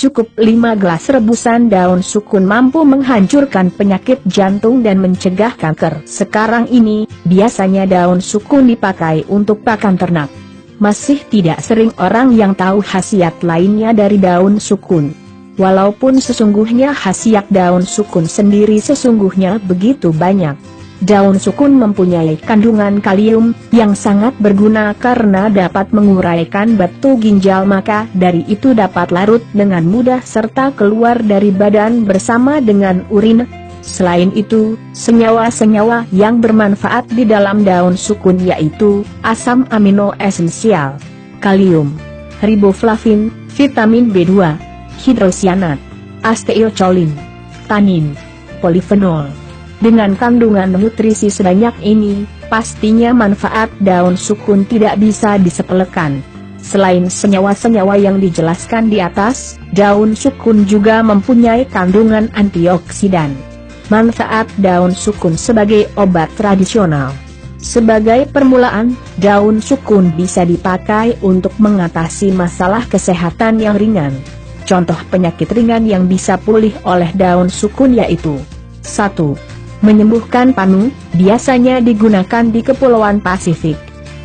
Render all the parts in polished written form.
Cukup 5 gelas rebusan daun sukun mampu menghancurkan penyakit jantung dan mencegah kanker. Sekarang ini, biasanya daun sukun dipakai untuk pakan ternak. Masih tidak sering orang yang tahu khasiat lainnya dari daun sukun. Walaupun sesungguhnya khasiat daun sukun sendiri sesungguhnya begitu banyak. Daun sukun mempunyai kandungan kalium yang sangat berguna karena dapat menguraikan batu ginjal, maka dari itu dapat larut dengan mudah serta keluar dari badan bersama dengan urin. Selain itu, senyawa-senyawa yang bermanfaat di dalam daun sukun yaitu asam amino esensial, kalium, riboflavin, vitamin B2, hidrosianat, asetilkolin, tanin, polifenol. Dengan kandungan nutrisi sebanyak ini, pastinya manfaat daun sukun tidak bisa disepelekan. Selain senyawa-senyawa yang dijelaskan di atas, daun sukun juga mempunyai kandungan antioksidan. Manfaat daun sukun sebagai obat tradisional. Sebagai permulaan, daun sukun bisa dipakai untuk mengatasi masalah kesehatan yang ringan. Contoh penyakit ringan yang bisa pulih oleh daun sukun yaitu 1. Menyembuhkan panu, biasanya digunakan di Kepulauan Pasifik.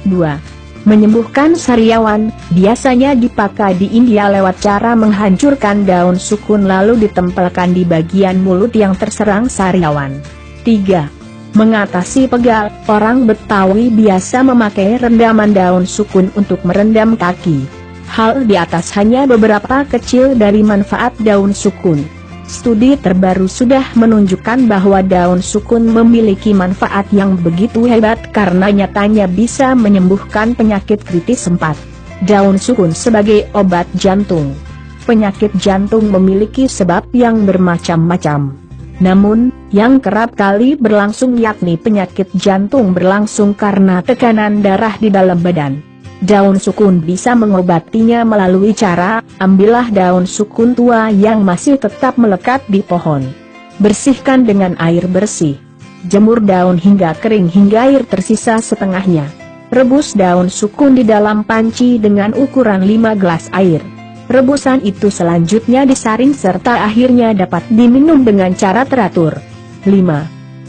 2. Menyembuhkan sariawan, biasanya dipakai di India lewat cara menghancurkan daun sukun lalu ditempelkan di bagian mulut yang terserang sariawan. 3. Mengatasi pegal, orang Betawi biasa memakai rendaman daun sukun untuk merendam kaki. Hal di atas hanya beberapa kecil dari manfaat daun sukun. Studi terbaru sudah menunjukkan bahwa daun sukun memiliki manfaat yang begitu hebat karena nyatanya bisa menyembuhkan penyakit kritis 4. Daun sukun sebagai obat jantung. Penyakit jantung memiliki sebab yang bermacam-macam. Namun, yang kerap kali berlangsung yakni penyakit jantung berlangsung karena tekanan darah di dalam badan. Daun sukun bisa mengobatinya melalui cara, ambillah daun sukun tua yang masih tetap melekat di pohon. Bersihkan dengan air bersih. Jemur daun hingga kering hingga air tersisa setengahnya. Rebus daun sukun di dalam panci dengan ukuran 5 gelas air. Rebusan itu selanjutnya disaring serta akhirnya dapat diminum dengan cara teratur. 5.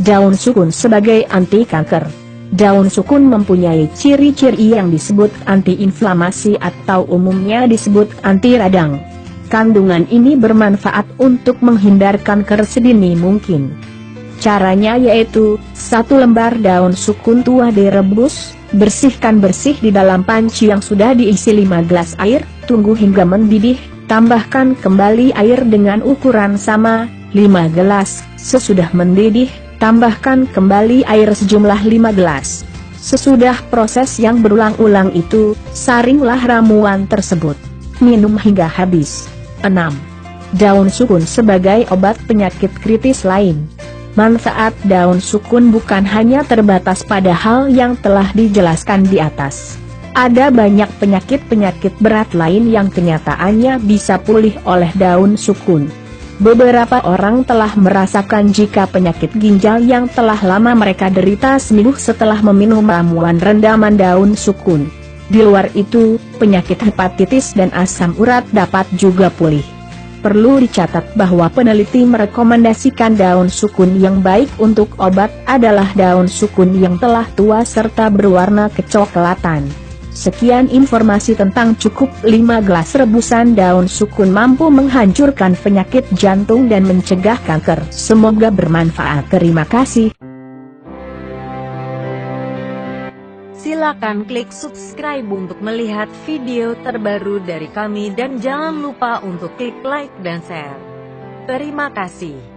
Daun sukun sebagai anti kanker. Daun sukun mempunyai ciri-ciri yang disebut anti-inflamasi atau umumnya disebut anti radang. Kandungan ini bermanfaat untuk menghindarkan kanker sedini mungkin. Caranya yaitu, 1 lembar daun sukun tua direbus, bersihkan bersih di dalam panci yang sudah diisi 5 gelas air, tunggu hingga mendidih, tambahkan kembali air dengan ukuran sama, 5 gelas, sesudah mendidih, tambahkan kembali air sejumlah 5 gelas. Sesudah proses yang berulang-ulang itu, saringlah ramuan tersebut. Minum hingga habis. 6. Daun sukun sebagai obat penyakit kritis lain. Manfaat daun sukun bukan hanya terbatas pada hal yang telah dijelaskan di atas. Ada banyak penyakit-penyakit berat lain yang kenyataannya bisa pulih oleh daun sukun. Beberapa orang telah merasakan jika penyakit ginjal yang telah lama mereka derita sembuh setelah meminum ramuan rendaman daun sukun. Di luar itu, penyakit hepatitis dan asam urat dapat juga pulih. Perlu dicatat bahwa peneliti merekomendasikan daun sukun yang baik untuk obat adalah daun sukun yang telah tua serta berwarna kecoklatan. Sekian informasi tentang cukup 5 gelas rebusan daun sukun mampu menghancurkan penyakit jantung dan mencegah kanker. Semoga bermanfaat. Terima kasih. Silakan klik subscribe untuk melihat video terbaru dari kami dan jangan lupa untuk klik like dan share. Terima kasih.